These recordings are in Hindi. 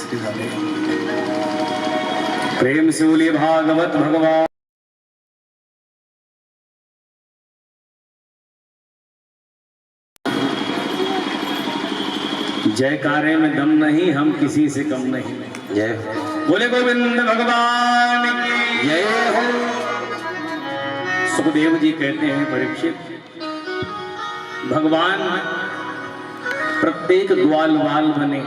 श्री राधे। प्रेम से बोलिए भागवत भगवान। जयकारे में दम नहीं, हम किसी से कम नहीं। जय बोले गोविंद भगवान की जय हो। सुखदेव जी कहते हैं परीक्षित, भगवान प्रत्येक ग्वाल वाल बने।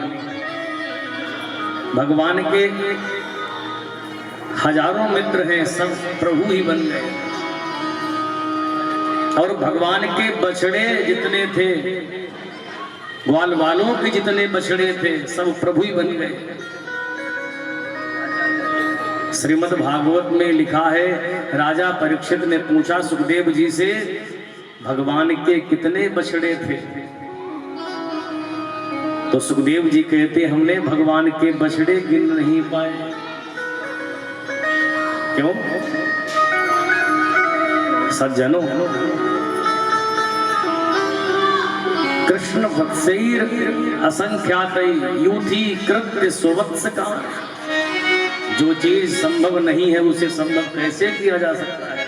भगवान के हजारों मित्र हैं, सब प्रभु ही बन गए। और भगवान के बछड़े जितने थे, ग्वाल वालों के जितने बछड़े थे, सब प्रभु ही बन गए। श्रीमद् भागवत में लिखा है, राजा परीक्षित ने पूछा सुखदेव जी से, भगवान के कितने बछड़े थे? तो सुखदेव जी कहते, हमने भगवान के बछड़े गिन नहीं पाए। क्यों? सज्जनों, कृष्ण वत्सैर असंख्यातै यूथी कृत्य सुवत्स का। जो चीज संभव नहीं है उसे संभव कैसे किया जा सकता है?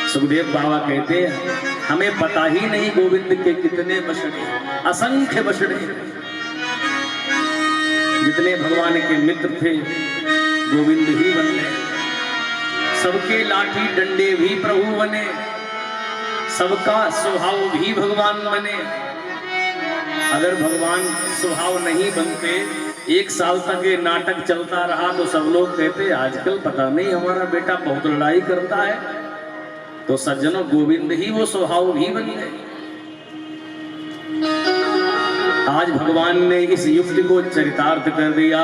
सुखदेव बाबा कहते हैं, हमें पता ही नहीं गोविंद के कितने बछड़े, असंख्य बछड़े। जितने भगवान के मित्र थे गोविंद ही बन गए। सबके लाठी डंडे भी प्रभु बने, सबका स्वभाव भी भगवान बने। अगर भगवान स्वभाव नहीं बनते, एक साल तक ये नाटक चलता रहा तो सब लोग कहते, आजकल पता नहीं हमारा बेटा बहुत लड़ाई करता है। तो सज्जनों, गोविंद ही वो स्वभाव भी बन गए। आज भगवान ने इस युक्ति को चरितार्थ कर दिया।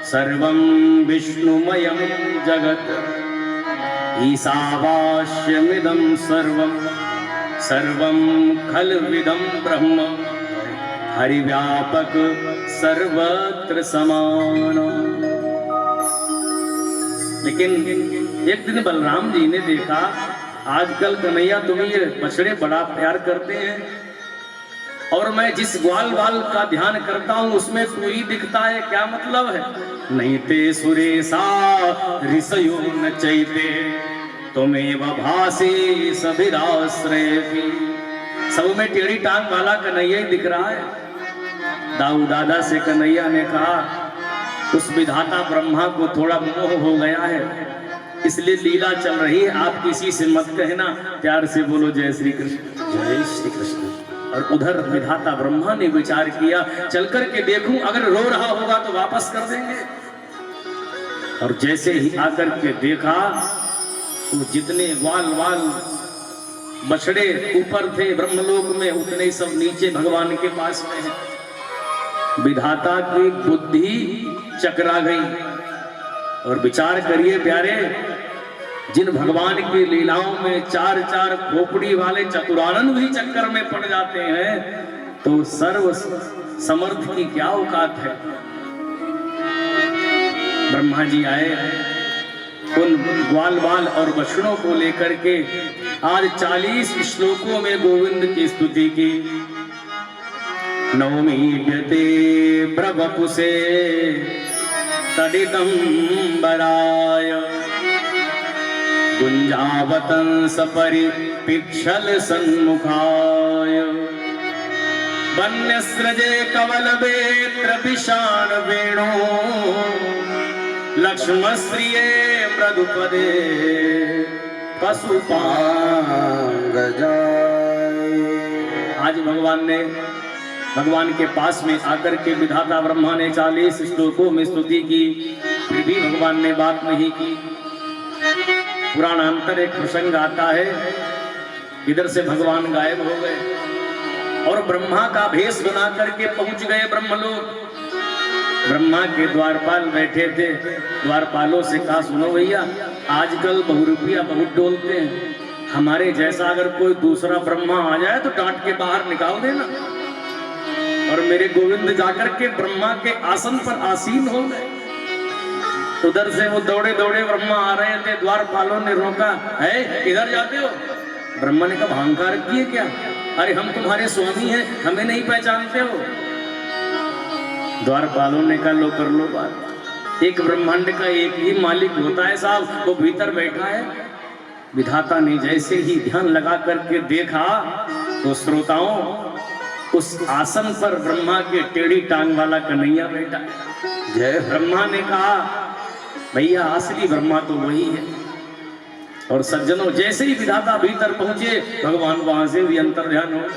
सर्वं विष्णुमयं जगत ईशावास्यमिदं सर्वं सर्वं खल्विदं ब्रह्म हरिव्यापक सर्वत्र समान। लेकिन एक दिन बलराम जी ने देखा, आजकल कन्हैया तुम्हें ये बछड़े बड़ा प्यार करते हैं, और मैं जिस ग्वाल वाल का ध्यान करता हूं उसमें तू ही दिखता है, क्या मतलब है? नहीं ते सुरेशा ऋषयो न चैते तुमेव भासी सभिराश्रय। सब में टेढ़ी टांग वाला कन्हैया ही दिख रहा है। दाऊ दादा से कन्हैया ने कहा, उस विधाता ब्रह्मा को थोड़ा मोह हो गया है, इसलिए लीला चल रही है, आप किसी से मत कहना, प्यार से बोलो जय श्री कृष्ण। जय श्री कृष्ण। और उधर विधाता ब्रह्मा ने विचार किया, चल कर के देखूं, अगर रो रहा होगा तो वापस कर देंगे। और जैसे ही आकर के देखा तो जितने वाल वाल बछड़े ऊपर थे ब्रह्मलोक में, उतने सब नीचे भगवान के पास में है। विधाता की बुद्धि चकरा गई। और विचार करिए प्यारे, जिन भगवान की लीलाओं में चार चार खोपड़ी वाले चतुरानन भी चक्कर में पड़ जाते हैं, तो सर्व समर्थ की क्या औकात है? ब्रह्मा जी आए, उन ग्वाल वाल और बछड़ों को लेकर के आज 40 श्लोकों में गोविंद की स्तुति की। नौमीड्यते प्रवपुसे तदिदं बराय गुंजावतंस परिपिक्षल सन्मुखाय वन्यस्रजे कवल वेत्र विशान वेणो लक्ष्मश्रिये मृदुपदे पशुपांगजाय। आज भगवान के पास में आकर के विधाता ब्रह्मा ने 40 श्लोकों में स्तुति की, फिर भी भगवान ने बात नहीं की। पुराणांतर एक प्रसंग आता है, इधर से भगवान गायब हो गए और ब्रह्मा का भेष बना करके पहुंच गए ब्रह्मलोक। ब्रह्मा के द्वारपाल बैठे थे, द्वारपालों से कहा, सुनो भैया, आजकल बहुरूपिया बहुत डोलते हैं, हमारे जैसा अगर कोई दूसरा ब्रह्मा आ जाए तो डांट के बाहर निकाल देना। और मेरे गोविंद जाकर के ब्रह्मा के आसन पर आसीन हो गए। उधर से वो दौड़े दौड़े ब्रह्मा आ रहे थे, द्वारपालों ने रोका, है इधर जाते हो? ब्रह्मा ने कहा, अहंकार किए क्या? अरे हम तुम्हारे स्वामी हैं, हमें नहीं पहचानते हो? द्वारपालों ने कहा लो कर लो बात। एक ब्रह्मांड का एक ही मालिक होता है साहब, वो भीतर बैठा है। विधाता ने जैसे ही ध्यान लगा करके देखा तो श्रोताओं उस आसन पर ब्रह्मा के टेढ़ी टांग वाला कन्हैया बैठा है। जय ब्रह्मा ने कहा भैया असली ब्रह्मा तो वही है। और सज्जनों जैसे ही विधाता भीतर पहुंचे भगवान वहां से भी अंतर्ध्यान हो गए।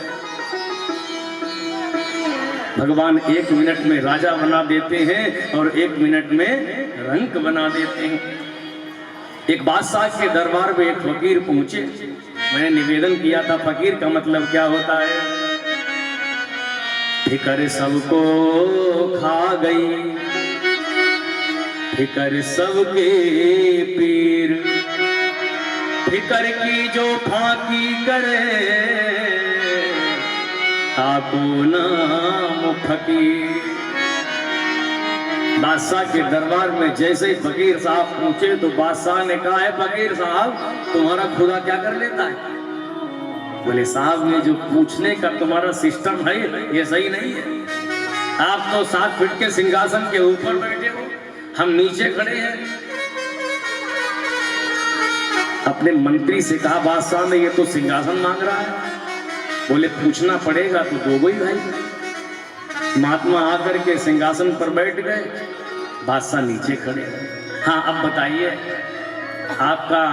भगवान 1 मिनट में राजा बना देते हैं और 1 मिनट में रंक बना देते हैं। एक बादशाह के दरबार में एक फकीर पहुंचे। मैंने निवेदन किया था फकीर का मतलब क्या होता है। फिकर सबको खा गई, फिकर सबके पीर, फिकर की जो फाकी करे ताको नाम फकीर। बादशाह के दरबार में जैसे ही फकीर साहब पूछे तो बादशाह ने कहा है फकीर साहब तुम्हारा खुदा क्या कर लेता है। बोले साहब ये जो पूछने का तुम्हारा सिस्टम है ये सही नहीं है। आप तो 7 फीट के सिंहासन के ऊपर बैठे हो, हम नीचे खड़े हैं। अपने मंत्री से कहा बादशाह ने ये तो सिंहासन मांग रहा है। बोले पूछना पड़ेगा तो दो ही भाई। महात्मा आकर के सिंहासन पर बैठ गए, बादशाह नीचे खड़े। हाँ अब बताइए आपका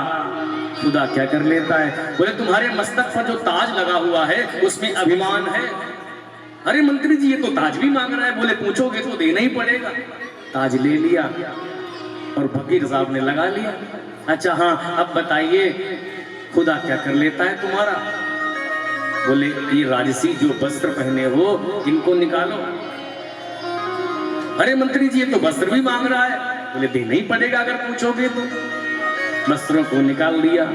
खुदा क्या कर लेता है। बोले तुम्हारे मस्तक पर जो ताज लगा हुआ है उसमें अभिमान है। अरे मंत्री जी ये तो ताज भी मांग रहा है। बोले पूछोगे तो देना ही पड़ेगा। ताज ले लिया और फकीर साहब ने लगा लिया। अच्छा हाँ अब बताइए खुदा क्या कर लेता है तुम्हारा। बोले ये राजसी जो वस्त्र पहने हो इनको निकालो। अरे मंत्री जी ये तो वस्त्र भी मांग रहा है। बोले देना ही पड़ेगा अगर पूछोगे तो। वस्त्रों को निकाल लिया,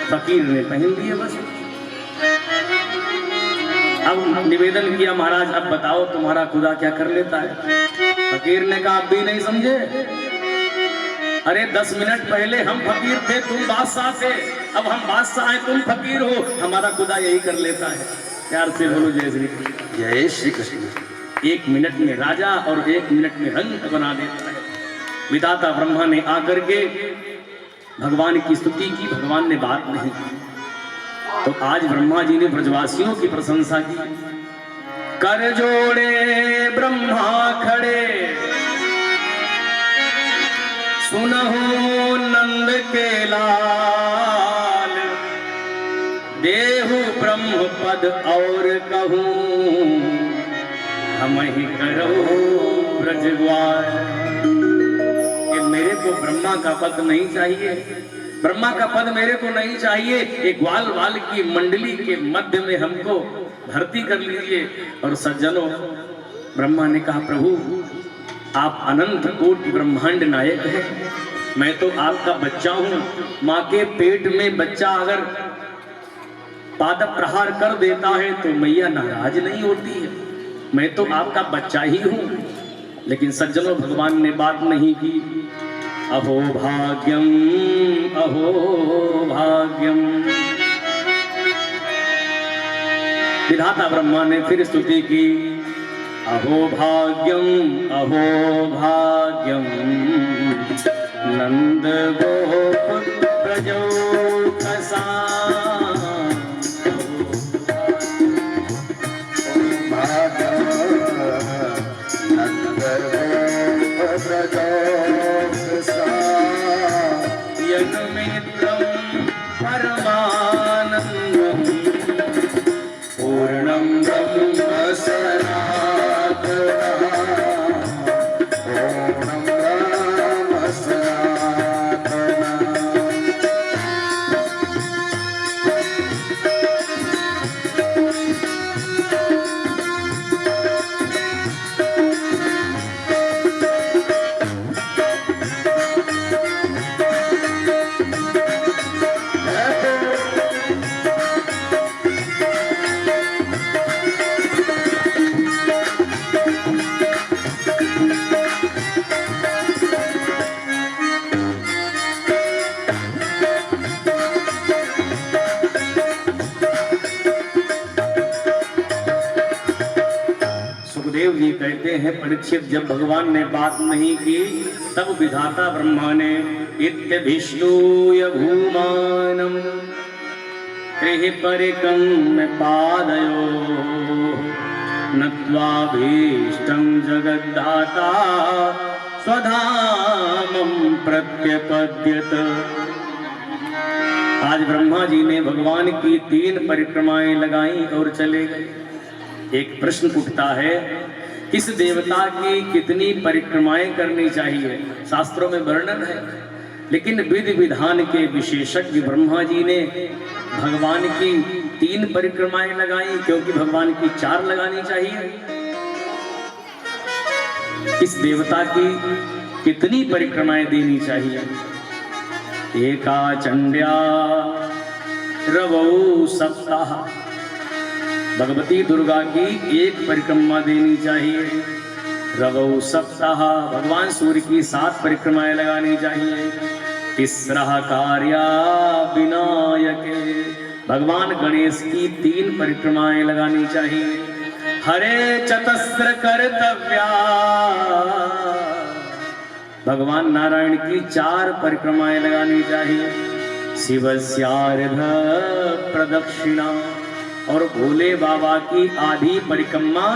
फकीर ने पहन लिए वस्त्र। अब निवेदन किया महाराज अब बताओ तुम्हारा खुदा क्या कर लेता है। फकीर ने कहा आप भी नहीं समझे। अरे 10 मिनट पहले हम फकीर थे तुम बादशाह थे, अब हम बादशाह हैं तुम फकीर हो। हमारा खुदा यही कर लेता है। प्यार से बोलो जय श्री कृष्ण। जय श्री कृष्ण। 1 मिनट में राजा और 1 मिनट में रंक बना देता है। विधाता ब्रह्मा ने आकर के भगवान की स्तुति की, भगवान ने बात नहीं की। तो आज ब्रह्मा जी ने ब्रजवासियों की प्रशंसा की। कर जोड़े ब्रह्मा खड़े सुनहु नंद के लाल, देहु ब्रह्म पद और कहूँ हम ही करो ब्रजवाल। मेरे को ब्रह्मा का पद नहीं चाहिए, ब्रह्मा का पद मेरे को नहीं चाहिए। एक ग्वाल वाल की मंडली के मध्य में हमको भर्ती कर लीजिए। और सज्जनों ब्रह्मा ने कहा प्रभु आप अनंत कोटि ब्रह्मांड नायक हैं, मैं तो आपका बच्चा हूं। माँ के पेट में बच्चा अगर पाद प्रहार कर देता है तो मैया नाराज नहीं होती है। मैं तो आपका बच्चा ही हूं। लेकिन सज्जनों भगवान ने बात नहीं की। अहो भाग्यम अहो भाग्यम। विधाता ब्रह्मा ने फिर स्तुति की। अहो भाग्यम अहो भाग्यम नंद गोप प्रजो कसा। परमानंदम पूर्णम ब्रह्म कहते हैं परीक्षित, जब भगवान ने बात नहीं की तब विधाता ब्रह्मा ने इत्यभिष्णूय भूमानम त्रिहि परिक्रम्य पादयो नत्वाभीष्टं जगद्धाता स्वधामं प्रत्यपद्यत। आज ब्रह्मा जी ने भगवान की 3 परिक्रमाएं लगाई और चले गए। एक प्रश्न उठता है, किस देवता की कितनी परिक्रमाएं करनी चाहिए? शास्त्रों में वर्णन है, लेकिन विधि विधान के विशेषज्ञ ब्रह्मा जी ने भगवान की 3 परिक्रमाएं लगाई, क्योंकि भगवान की 4 लगानी चाहिए। किस देवता की कितनी परिक्रमाएं देनी चाहिए? एका चंड्या रवौ सप्ताह, भगवती दुर्गा की 1 परिक्रमा देनी चाहिए। रवौ सप्ताह, भगवान सूर्य की 7 परिक्रमाएं लगानी चाहिए। तिस्रः कार्या विनायके, भगवान गणेश की 3 परिक्रमाएं लगानी चाहिए। हरे चतस्र कर्तव्या, भगवान नारायण की 4 परिक्रमाएं लगानी चाहिए। शिवस्यार्ध प्रदक्षिणा, और भोले बाबा की आधी परिक्रमा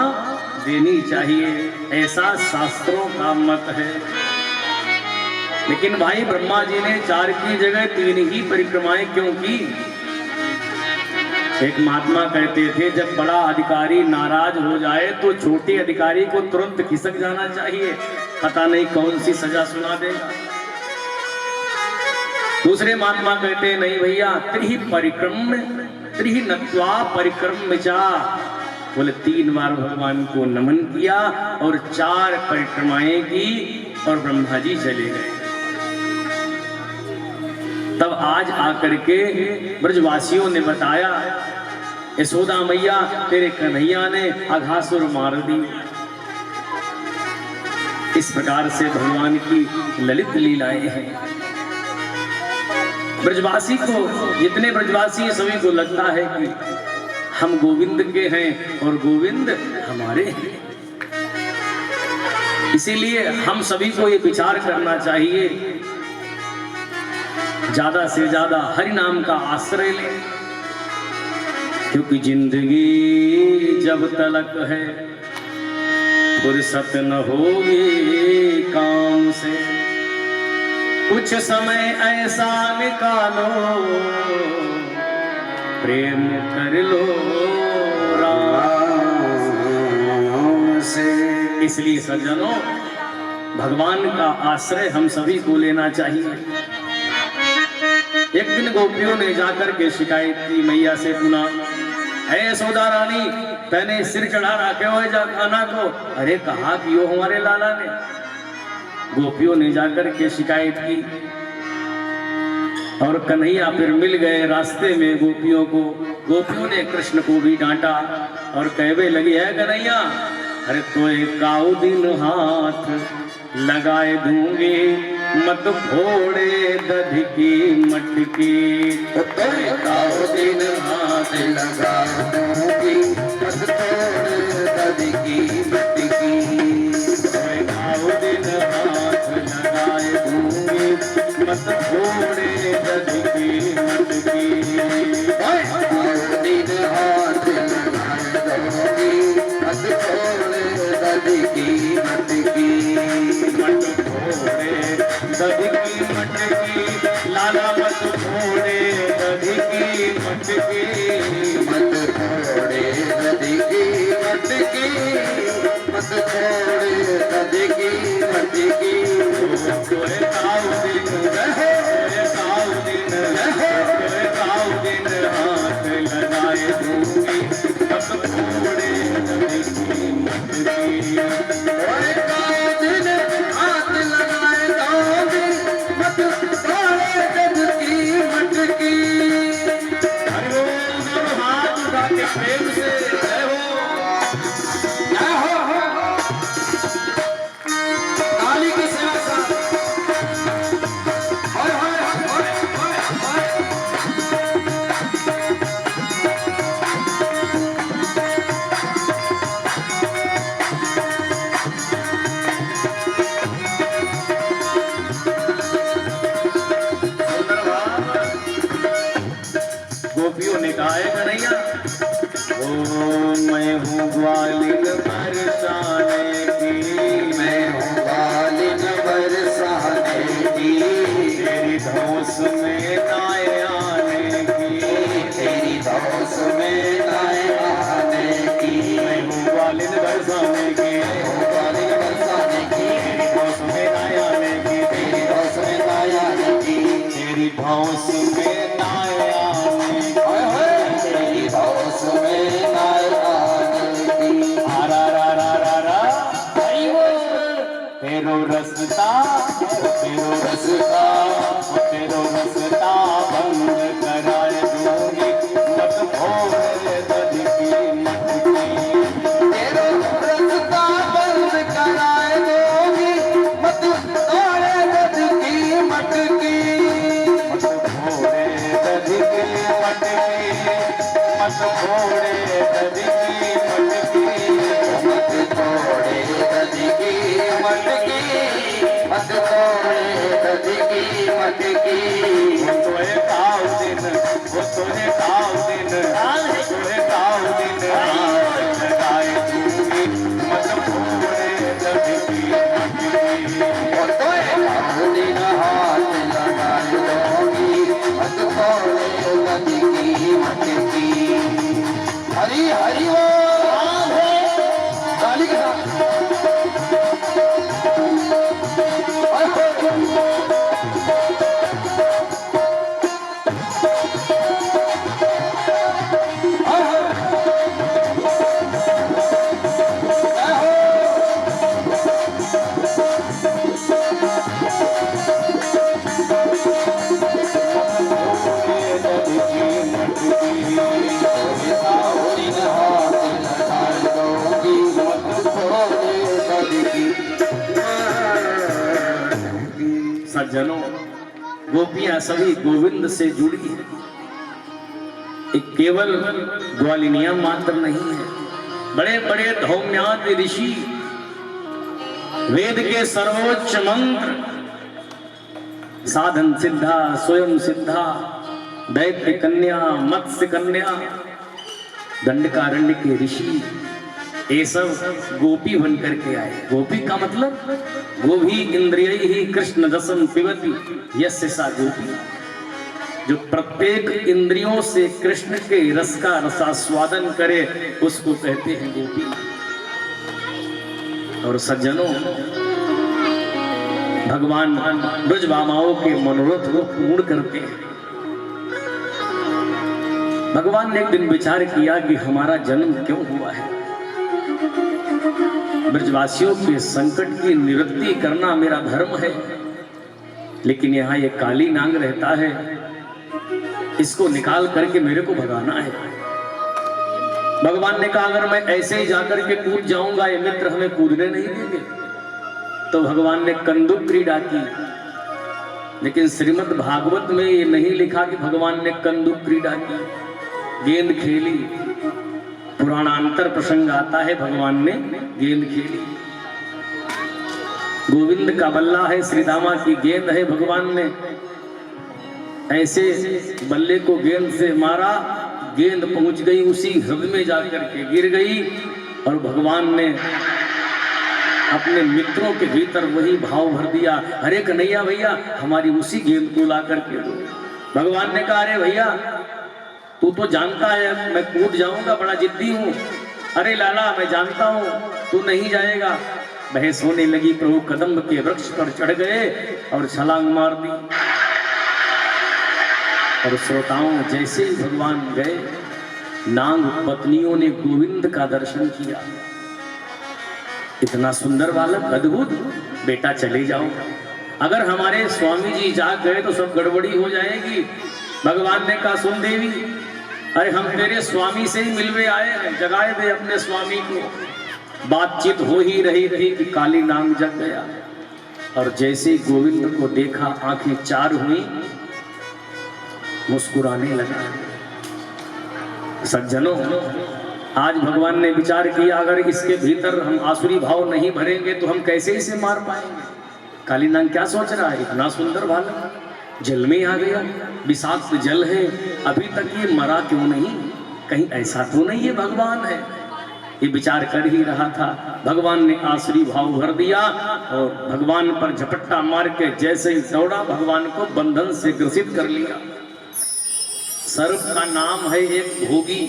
देनी चाहिए, ऐसा शास्त्रों का मत है। लेकिन भाई ब्रह्मा जी ने 4 की जगह 3 ही परिक्रमाएं क्यों की? एक महात्मा कहते थे, जब बड़ा अधिकारी नाराज हो जाए तो छोटे अधिकारी को तुरंत खिसक जाना चाहिए, पता नहीं कौन सी सजा सुना देगा। दूसरे महात्मा कहते नहीं भैया, त्रिहि परिक्रम त्रिहि नत्वा परिक्रम्यचा, बोले 3 बार भगवान को नमन किया और 4 परिक्रमाएं की और ब्रह्मा जी चले गए। तब आज आकर के ब्रजवासियों ने बताया, यशोदा मैया तेरे कन्हैया ने अघासुर मार दी। इस प्रकार से भगवान की ललित लीलाएं हैं। ब्रजवासी को, जितने ब्रजवासी हैं सभी को लगता है कि हम गोविंद के हैं और गोविंद हमारे हैं। इसीलिए हम सभी को ये विचार करना चाहिए, ज्यादा से ज्यादा हरि नाम का आश्रय लें, क्योंकि जिंदगी जब तलक है फुर्सत न होगी काम से। कुछ समय ऐसा निकालो प्रेम कर लो राम से। इसलिए सज्जनों, भगवान का आश्रय हम सभी को लेना चाहिए। एक दिन गोपियों ने जाकर के शिकायत की मैया से, पुनः है यशोदा रानी, तैने सिर चढ़ा रखे हो जा खाना को। अरे कहा कि यो हमारे लाला ने। गोपियों ने जाकर के शिकायत की और कन्हैया फिर मिल गए रास्ते में गोपियों को। गोपियों ने कृष्ण को भी डांटा और कहवे लगी, है कन्हैया, अरे तो एकाऊ दिन हाथ लगाए दूंगी, मत फोड़े दध की मटकी। तो एकाऊ दिन हाथ लगा दूंगी, मत फोड़े दध की मटकी। एकाऊ दिन हाथ लगाए दूंगी, मत फोड़े दध की मटकी। एकाऊ दिन हाथ लगाए दूंगी, मत फोड़े दध की मटकी। मत फोड़े दध की मटकी, लाला मत फोड़े दध की मटकी। मत फोड़े दध की मटकी, मत फोड़े दध की मटकी। तोरे काऊ दिन रहे, तोरे काऊ दिन रहे, तोरे काऊ दिन हाथ लगाए दूंगी, मत फोड़े दध की मटकी। तोरे काऊ दिन हाथ लगाए दूंगी, मत फोड़े दध की मटकी। हरि ओम, सब हाथ उठा के प्रेम से जय हो, जय हो। काली की सेवा साथ। हाय हाय हाय हाय हाय। तेरो रस्ता बंद कराए दूंगी मत भोरे दद की मटकी। तेरो रस्ता बंद कराए दूंगी मत भोरे दद की मटकी। मत भोरे दद की मटकी, मत भोरे दद की मटकी, मत भोरे दद की मटकी, मत भोरे दद की मटकी। वो तोहे काव दिन, वो तोहे काव दिन, तोहे काव दिन लगाए दूंगी मत भोरे दद की मटकी। वो तोहे काव दिन हाथ लगाए दूंगी मत भोरे दद की मटकी। हरी हरी वो गाली के साथ सज्जनों, गोपियां सभी गोविंद से जुड़ी है। एक केवल ग्वालिनिया मात्र नहीं है, बड़े बड़े धौम्यादि ऋषि, वेद के सर्वोच्च मंत्र, साधन सिद्धा, स्वयं सिद्धा, दैत्य कन्या, मत्स्य कन्या, दंडकारण्य के ऋषि, ये सब गोपी बन करके आए। गोपी का मतलब गोभी इंद्रिय ही कृष्ण रसम पिबती यस्य सा गोपी। जो प्रत्येक इंद्रियों से कृष्ण के रस का रसास्वादन करे उसको कहते हैं गोपी। और सज्जनों, भगवान ब्रजभामाओं के मनोरथ को पूर्ण करते हैं। भगवान ने एक दिन विचार किया कि हमारा जन्म क्यों हुआ है। ब्रजवासियों के संकट की निवृत्ति करना मेरा धर्म है, लेकिन यहाँ ये काली नांग रहता है, इसको निकाल करके मेरे को भगाना है। भगवान ने कहा अगर मैं ऐसे ही जाकर के कूद जाऊंगा ये मित्र हमें कूदने नहीं देंगे। तो भगवान ने कंदुक क्रीड़ा की, लेकिन श्रीमद् भागवत में ये नहीं लिखा कि भगवान ने कंदुक क्रीड़ा की, गेंद खेली। पुराणांतर प्रसंग आता है भगवान ने गेंद खेली। गोविंद का बल्ला है, श्री दामा की गेंद है, भगवान ने ऐसे बल्ले को गेंद से मारा, गेंद पहुंच गई उसी हृदय में जाकर के गिर गई। और भगवान ने अपने मित्रों के भीतर वही भाव भर दिया, अरे कन्हैया भैया हमारी उसी गेंद को ला करके दो। भगवान ने कहा अरे भैया तू तो जानता है मैं कूद जाऊंगा, बड़ा जिद्दी हूँ। अरे लाला मैं जानता हूँ तू नहीं जाएगा। बहस होने लगी, प्रभु कदम्ब के वृक्ष पर चढ़ गए और छलांग मार दी। और श्रोताओं, जैसे ही भगवान गए, नांग पत्नियों ने गोविंद का दर्शन किया। इतना सुंदर बालक, अद्भुत, बेटा चले जाओ, अगर हमारे स्वामी जी जाग गए तो सब गड़बड़ी हो जाएगी। भगवान ने कहा सुन देवी, अरे हम तेरे स्वामी से ही मिलने आए हैं, जगाए दे अपने स्वामी को। बातचीत हो ही रही थी कि काली नांग जग गया। और जैसे गोविंद को देखा आंखें चार हुई, मुस्कुराने लगा। सज्जनों, आज भगवान ने विचार किया अगर इसके भीतर हम आसुरी भाव नहीं भरेंगे तो हम कैसे इसे मार पाएंगे। काली नांग क्या सोच रहा है, इतना सुंदर बालक जल में आ गया, विषाक्त जल है, अभी तक ये मरा क्यों नहीं, कहीं ऐसा तो नहीं ये भगवान है। ये विचार कर ही रहा था, भगवान ने आसुरी भाव भर दिया और भगवान पर झपट्टा मार के जैसे ही दौड़ा, भगवान को बंधन से ग्रसित कर लिया। सर्प का नाम है एक भोगी,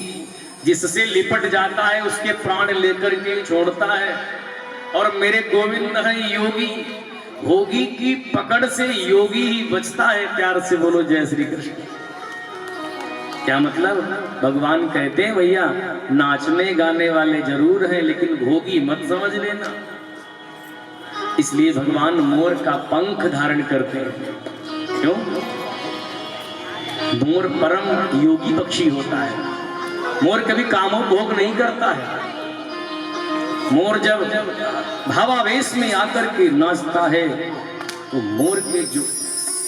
जिससे लिपट जाता है उसके प्राण लेकर के छोड़ता है। और मेरे गोविंद है योगी, भोगी की पकड़ से योगी ही बचता है। प्यार से बोलो जय श्री कृष्ण। क्या मतलब, भगवान कहते हैं भैया नाचने गाने वाले जरूर हैं, लेकिन भोगी मत समझ लेना। इसलिए भगवान मोर का पंख धारण करते हैं। क्यों? मोर परम योगी पक्षी होता है। मोर कभी कामोपभोग नहीं करता है। मोर जब भावावेश में आकर के नाचता है तो मोर के जो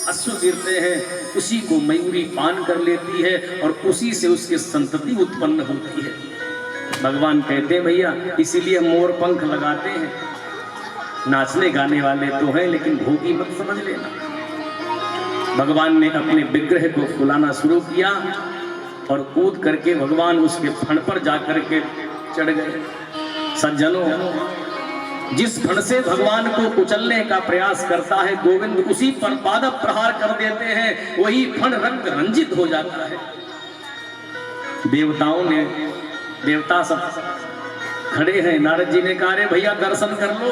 अश्रु गिरते हैं उसी को मयूरी पान कर लेती है और उसी से उसके संतति उत्पन्न होती है। भगवान कहते हैं भैया इसीलिए मोर पंख लगाते हैं। नाचने गाने वाले तो हैं लेकिन भोगी मत समझ लेना। भगवान ने अपने विग्रह को फुलाना शुरू किया और कूद करके भगवान उसके फण पर जाकर के चढ़ गए। सज्जनों, जिस फण से भगवान को कुचलने का प्रयास करता है गोविंद उसी पर पाद प्रहार कर देते हैं, वही फण रंग रंजित हो जाता है। देवता सब खड़े हैं। नारद जी ने कहा रे भैया दर्शन कर लो।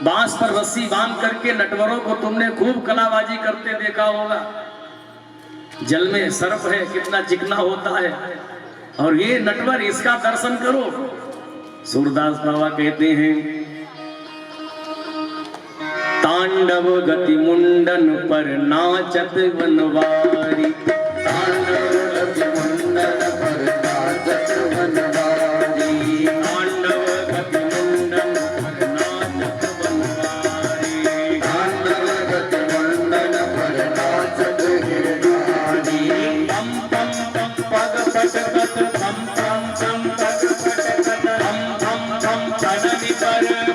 बांस पर रस्सी बांध करके नटवरों को तुमने खूब कलाबाजी करते देखा होगा। जल में सर्प है, कितना चिकना होता है, और ये नटवर, इसका दर्शन करो। सूरदास बाबा कहते हैं तांडव गति मुंडन पर नाचत बनवारी, तांडव गति मुंडन पर नाचत बनवारी, तांडव गति मुंडन पर नाचत बनवारी, तांडव गति मुंडन पर नाचत गिरधारी, पम पम पम पग पटकत पम पम पम पग पटकत धननि पर भम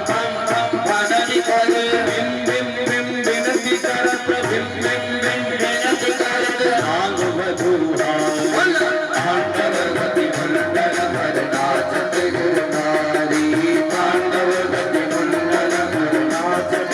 भम भम धननि पर बिम बिम बिम बिनति करत बिम बिम बिम बिनति करत भाग बधुहार तांडव गति मुंडन पर नाचत गिरधारी, तांडव गति मुंडन पर नाचत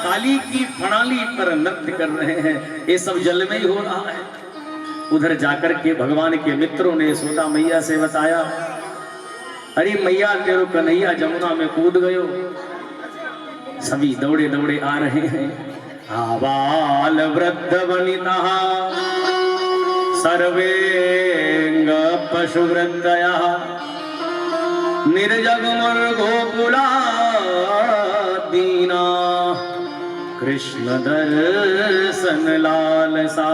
काली की प्रणाली पर नृत्य कर रहे हैं। ये सब जल में ही हो रहा है। उधर जाकर के भगवान के मित्रों ने यशोदा मैया से बताया, अरे मैया तेरो कन्हैया जमुना में कूद गयो। सभी दौड़े दौड़े आ रहे हैं। आबाल वृद्ध वनिता सर्वेंग पशुवृत्तया निर्जगमुर गोकुला दीना कृष्ण दर्शन लालसा।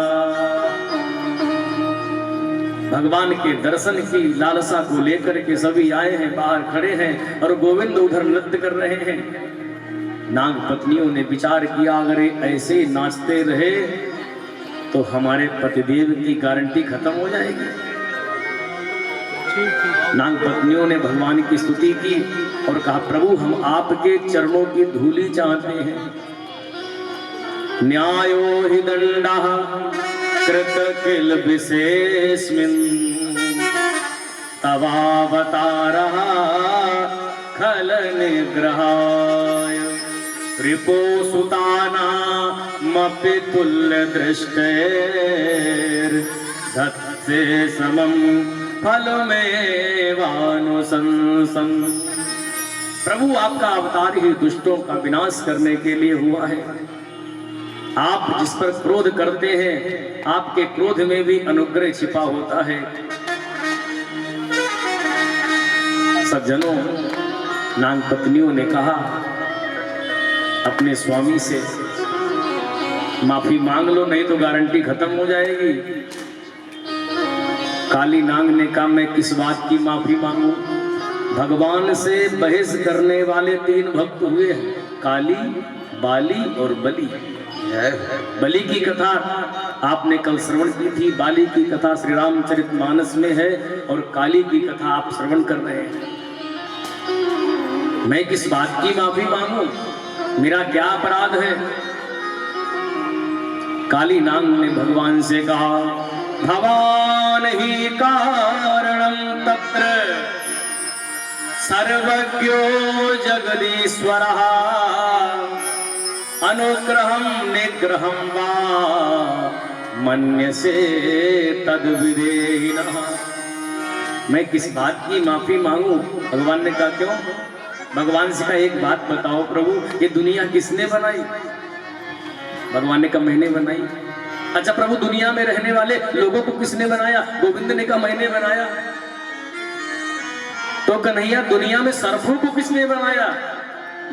भगवान के दर्शन की लालसा को लेकर के सभी आए हैं, बाहर खड़े हैं और गोविंद उधर नृत्य कर रहे हैं। नाग पत्नियों ने विचार किया अगर ऐसे नाचते रहे तो हमारे पतिदेव की गारंटी खत्म हो जाएगी। नाग पत्नियों ने भगवान की स्तुति की और कहा प्रभु हम आपके चरणों की धूलि चाहते हैं। न्यायो हि दंडः कृत किल विशेषमिन् तवावतारः खल निग्रहाय रिपो सुतानामपि तुल्य दृष्टेर धत्से समं फलमेवानुशंसन। प्रभु आपका अवतार ही दुष्टों का विनाश करने के लिए हुआ है। आप जिस पर क्रोध करते हैं आपके क्रोध में भी अनुग्रह छिपा होता है। सज्जनों, नाग पत्नियों ने कहा अपने स्वामी से माफी मांग लो नहीं तो गारंटी खत्म हो जाएगी। काली नाग ने कहा मैं किस बात की माफी मांगू। भगवान से बहस करने वाले 3 भक्त हुए हैं, काली, बाली और बलि। बलि की कथा आपने कल श्रवण की थी। बाली की कथा श्री रामचरितमानस में है और काली की कथा आप श्रवण कर रहे हैं। मैं किस बात की माफी मांगू? मेरा क्या अपराध है? काली नाग ने भगवान से कहा, भवान ही कारणं तत्र सर्वज्ञो जगदीश्वरः अनुग्रहं निग्रहं वा मन्यसे तद्विधेहिनः। मैं किस बात की माफी मांगू? भगवान ने कहा क्यों? भगवान से कहा एक बात बताओ प्रभु, ये दुनिया किसने बनाई? भगवान ने कहा मैंने बनाई। अच्छा प्रभु, दुनिया में रहने वाले लोगों को किसने बनाया? गोविंद ने कहा मैंने बनाया। तो कन्हैया दुनिया में सर्पों को किसने बनाया?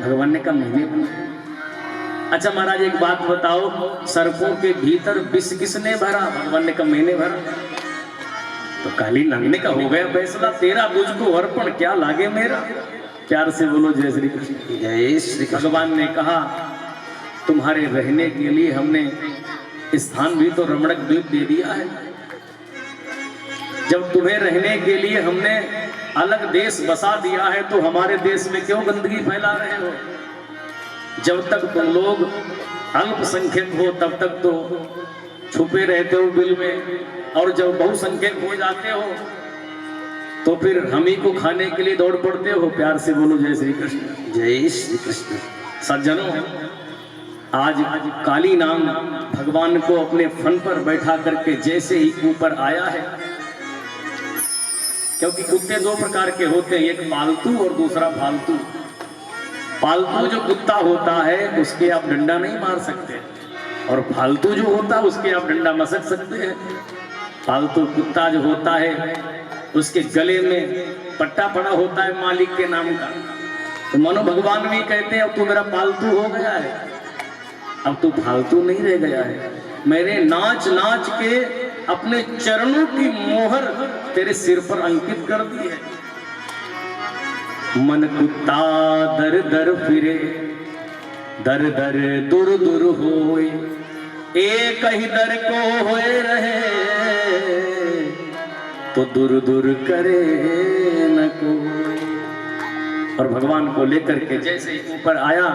भगवान ने कहा मैंने बनाया। अच्छा महाराज एक बात बताओ, सर्पों के भीतर विष किसने भरा? भगवान ने कहा मैंने भरा। तो काली नाग ने कहा हो गया फैसला, तेरा मुझको अर्पण, क्या लागे मेरा। प्यार से बोलो जय श्री कृष्ण। जय श्री कृष्ण। भगवान ने कहा तुम्हारे रहने के लिए हमने स्थान भी तो रमणक द्वीप दे दिया है। जब तुम्हें रहने के लिए हमने अलग देश बसा दिया है तो हमारे देश में क्यों गंदगी फैला रहे हो? जब तक तुम लोग अल्पसंख्यक हो तब तक तो छुपे रहते हो बिल में, और जब बहुसंख्यक हो जाते हो तो फिर हम ही को खाने के लिए दौड़ पड़ते हो। प्यार से बोलो जय श्री कृष्ण। जय श्री कृष्ण। सज्जनों, आज काली नाग भगवान को अपने फन पर बैठा करके जैसे ही ऊपर आया है, क्योंकि कुत्ते दो प्रकार के होते हैं, एक पालतू और दूसरा फालतू। पालतू जो कुत्ता होता है उसके आप डंडा नहीं मार सकते, और फालतू जो होता है उसके आप डंडा मसक सकते हैं। पालतू कुत्ता जो होता है उसके गले में पट्टा पड़ा होता है मालिक के नाम का। तो मानो भगवान भी कहते हैं अब तू मेरा पालतू हो गया है, अब तू फालतू नहीं रह गया है। मैंने नाच नाच के अपने चरणों की मोहर तेरे सिर पर अंकित कर दी है। मन कुत्ता दर दर फिरे, दर दर दुर दुर होए, एक ही दर को होए रहे, तो दूर दूर करे न कोई। और भगवान को लेकर के जैसे ही ऊपर आया,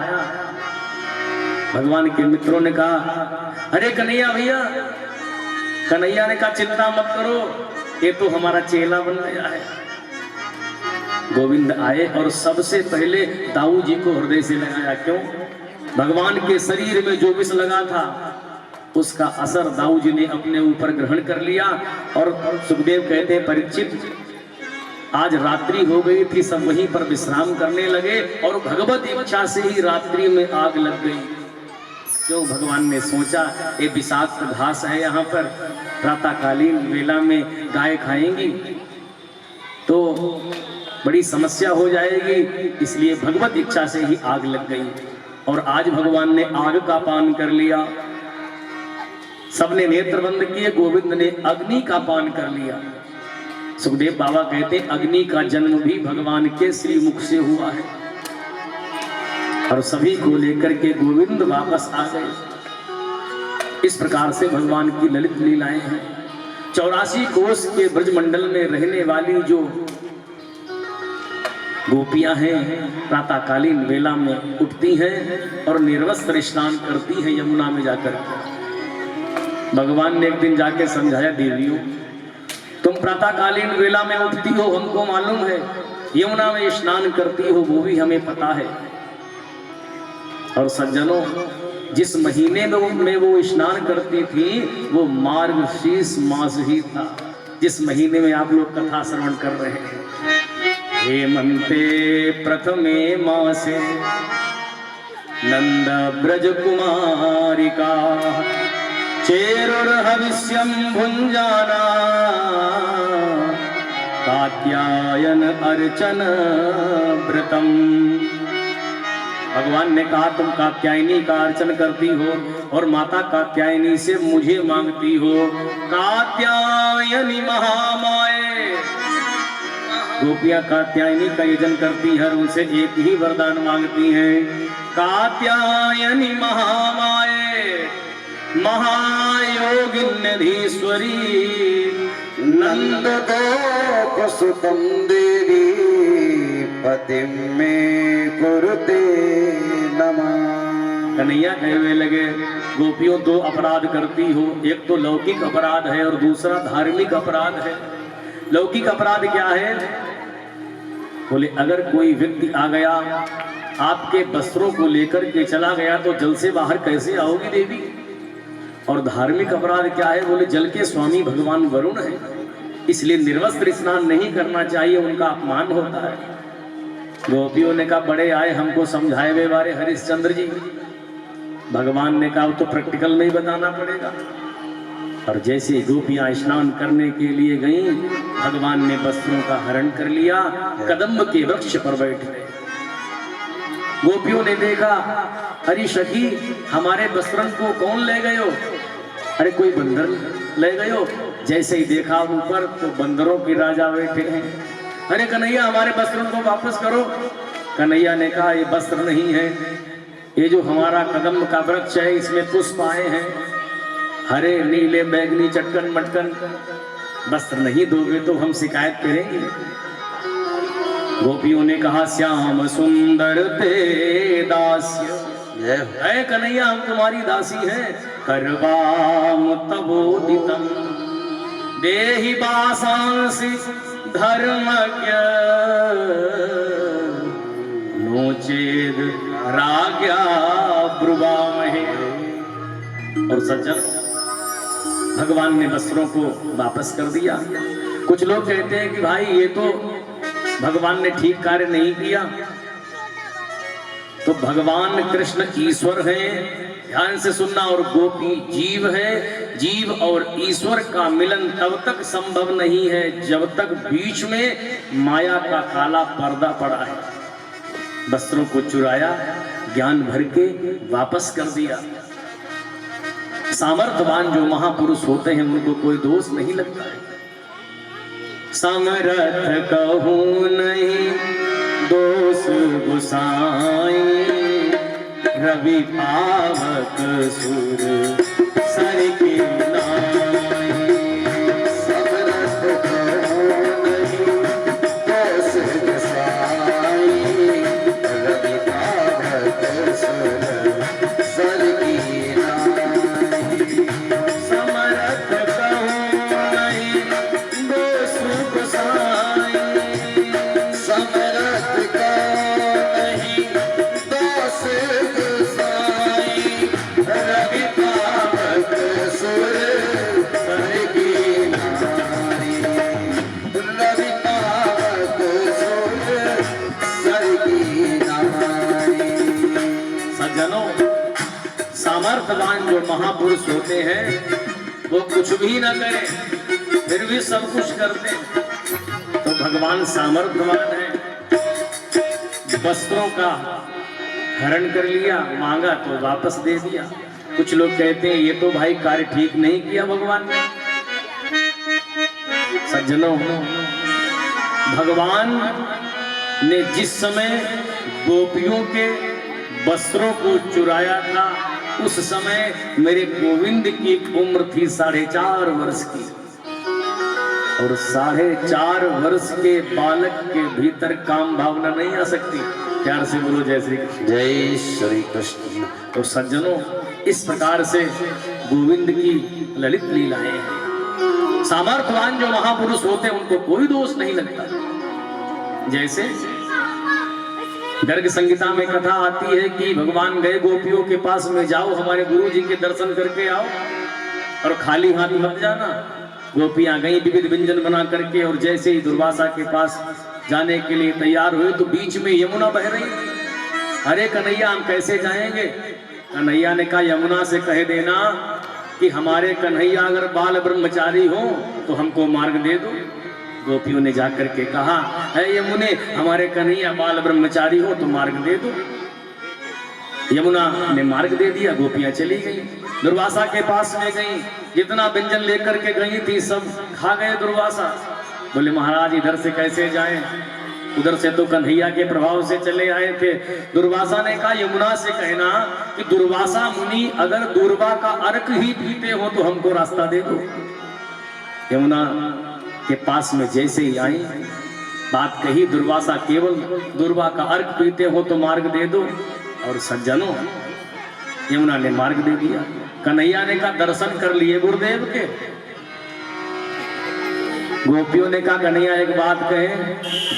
भगवान के मित्रों ने कहा अरे कन्हैया भैया। कन्हैया ने कहा चिंता मत करो, ये तो हमारा चेला बन गया है। गोविंद आए और सबसे पहले दाऊ जी को हृदय से लगाया। क्यों? भगवान के शरीर में जो विष लगा था उसका असर दाऊ जी ने अपने ऊपर ग्रहण कर लिया। और सुखदेव कहते हैं परीक्षित आज रात्रि हो गई थी, सब वहीं पर विश्राम करने लगे और भगवत इच्छा से ही रात्रि में आग लग गई। क्यों? भगवान ने सोचा ये विषाक्त घास है, यहाँ पर प्रातःकालीन वेला में गाय खाएंगी तो बड़ी समस्या हो जाएगी, इसलिए भगवत इच्छा से ही आग लग गई। और आज भगवान ने आग का पान कर लिया। सबने नेत्र बंद किए, गोविंद ने अग्नि का पान कर लिया। सुखदेव बाबा कहते अग्नि का जन्म भी भगवान के श्री मुख से हुआ है। और सभी को लेकर के गोविंद वापस आ गए। इस प्रकार से भगवान की ललित लीलाएं हैं। 84 कोस के ब्रजमंडल में रहने वाली जो गोपियां हैं प्रातःकालीन वेला में उठती हैं और निर्वस्त्र स्नान करती हैं यमुना में जाकर। भगवान ने एक दिन जाके समझाया, देवियों तुम प्रातःकालीन वेला में उठती हो, हमको मालूम है, यमुना में स्नान करती हो वो भी हमें पता है। और सज्जनों, जिस महीने में वो स्नान करती थी वो मार्गशीर्ष मास ही था, जिस महीने में आप लोग कथा श्रवण कर रहे हैं। हेमंते प्रथमे मासे नंद ब्रज कुमारिका चेरुर्हविष्यं भुंजाना कात्यायन अर्चन व्रतम। भगवान ने कहा तुम कात्यायनी का अर्चन करती हो और माता कात्यायनी से मुझे मांगती हो। कात्यायनी महामाये, गोपियां कात्यायनी का यजन करती है, उनसे एक ही वरदान मांगती हैं। कात्यायनी महामाये महायोगिन्यधीश्वरी नंद गोप सुतम देवी पति में कुरुते नमः। कन्हैया कहने लगे, गोपियों दो अपराध करती हो, एक तो लौकिक अपराध है और दूसरा धार्मिक अपराध है। लौकिक अपराध क्या है? बोले अगर कोई व्यक्ति आ गया आपके वस्त्रों को लेकर के चला गया तो जल से बाहर कैसे आओगी देवी? और धार्मिक अपराध क्या है? बोले जल के स्वामी भगवान वरुण है, इसलिए निर्वस्त्र स्नान नहीं करना चाहिए, उनका अपमान होता है। गोपियों ने कहा बड़े आए हमको समझाए वे बारे हरिश्चंद्र जी। भगवान ने कहा तो प्रैक्टिकल नहीं बताना पड़ेगा। और जैसे गोपियां स्नान करने के लिए गईं, भगवान ने वस्त्रों का हरण कर लिया, कदम्ब के वृक्ष पर बैठ गए। गोपियों ने देखा, अरे सखी हमारे वस्त्रों को कौन ले गए हो? अरे कोई बंदर ले गए हो। जैसे ही देखा ऊपर तो बंदरों के राजा बैठे हैं। अरे कन्हैया हमारे वस्त्रों को वापस करो। कन्हैया ने कहा ये वस्त्र नहीं है, ये जो हमारा कदम्ब का वृक्ष है इसमें पुष्प आए हैं, हरे नीले बैगनी चटकन मटकन, वस्त्र नहीं दोगे तो हम शिकायत करेंगे। गोपियों ने कहा श्याम सुंदर ते दास्य, है कन्हैया हम तुम्हारी दासी हैं। करवाम तबोदितम देहि वासांसि धर्मज्ञ नोचेद राज्ञा ब्रुवामहे। और सज्जन भगवान ने वस्त्रों को वापस कर दिया। कुछ लोग कहते हैं कि भाई ये तो भगवान ने ठीक कार्य नहीं किया। तो भगवान कृष्ण ईश्वर हैं, ध्यान से सुनना, और गोपी जीव है। जीव और ईश्वर का मिलन तब तक संभव नहीं है जब तक बीच में माया का काला पर्दा पड़ा है। वस्त्रों को चुराया, ज्ञान भर के वापस कर दिया। सामर्थ्यवान जो महापुरुष होते हैं उनको कोई दोष नहीं लगता है। समर्थ कहूँ नहीं दोष गुसाई, रवि पावक सुर सर की नाई। समर्थ कहूँ नहीं दोष गुसाई, रवि पावक सुर सर की नाई। समर्थ कहूँ नहीं दोष गुसाई, समर्थ कहूँ नहीं दोष गुसाई, रवि पावक सुर सर की नाई। रवि पावक सुर सर की नाई। सज्जनों, सामर्थ्यवान जो महापुरुष होते हैं वो कुछ भी न करें फिर भी सब कुछ करते हैं। तो भगवान सामर्थ्यवान है, वस्त्रों का हरण कर लिया, मांगा तो वापस दे दिया। कुछ लोग कहते हैं ये तो भाई कार्य ठीक नहीं किया भगवान ने। सज्जनों, भगवान ने जिस समय गोपियों के वस्त्रों को चुराया था उस समय मेरे गोविंद की उम्र थी 4.5 वर्ष की, और 4.5 वर्ष के बालक के भीतर काम भावना नहीं आ सकती। प्यार से बोलो जय श्री कृष्ण। जय श्री कृष्ण। तो सज्जनों, इस प्रकार से गोविंद की ललित लीलाएं हैं। सामर्थ्यवान जो महापुरुष होते हैं उनको कोई दोष नहीं लगता। जैसे गर्ग संहिता में कथा आती है कि भगवान गए गोपियों के पास में, जाओ हमारे गुरु जी के दर्शन करके आओ और खाली हाथ मत जाना। गोपियां गई विविध व्यंजन बना करके, और जैसे ही दुर्वासा के पास जाने के लिए तैयार हुए तो बीच में यमुना बह रही। अरे कन्हैया हम कैसे जाएंगे? कन्हैया ने कहा यमुना से कह देना कि हमारे कन्हैया अगर बाल ब्रह्मचारी हो तो हमको मार्ग दे दो। गोपियों ने जाकर के कहा है यमुने हमारे कन्हैया बाल ब्रह्मचारी हो तो मार्ग दे दो। यमुना ने मार्ग दे दिया, गोपियां चली गई। दुर्वासा के पास में गई, जितना व्यंजन लेकर के गई थी सब खा गए दुर्वासा। बोले महाराज इधर से कैसे जाएं? उधर से तो कन्हैया के प्रभाव से चले आए थे। दुर्वासा ने कहा यमुना से कहना कि दुर्वासा मुनि अगर दूर्वा का अर्क ही पीते हो तो हमको रास्ता दे दो। यमुना के पास में जैसे ही आई बात कही, दुर्वासा केवल दूर्वा का अर्क पीते हो तो मार्ग दे दो। और सज्जनों, यमुना ने मार्ग दे दिया। कन्हैया ने कहा दर्शन कर लिए गुरुदेव के। गोपियों ने कहा कन्हैया एक बात कहे,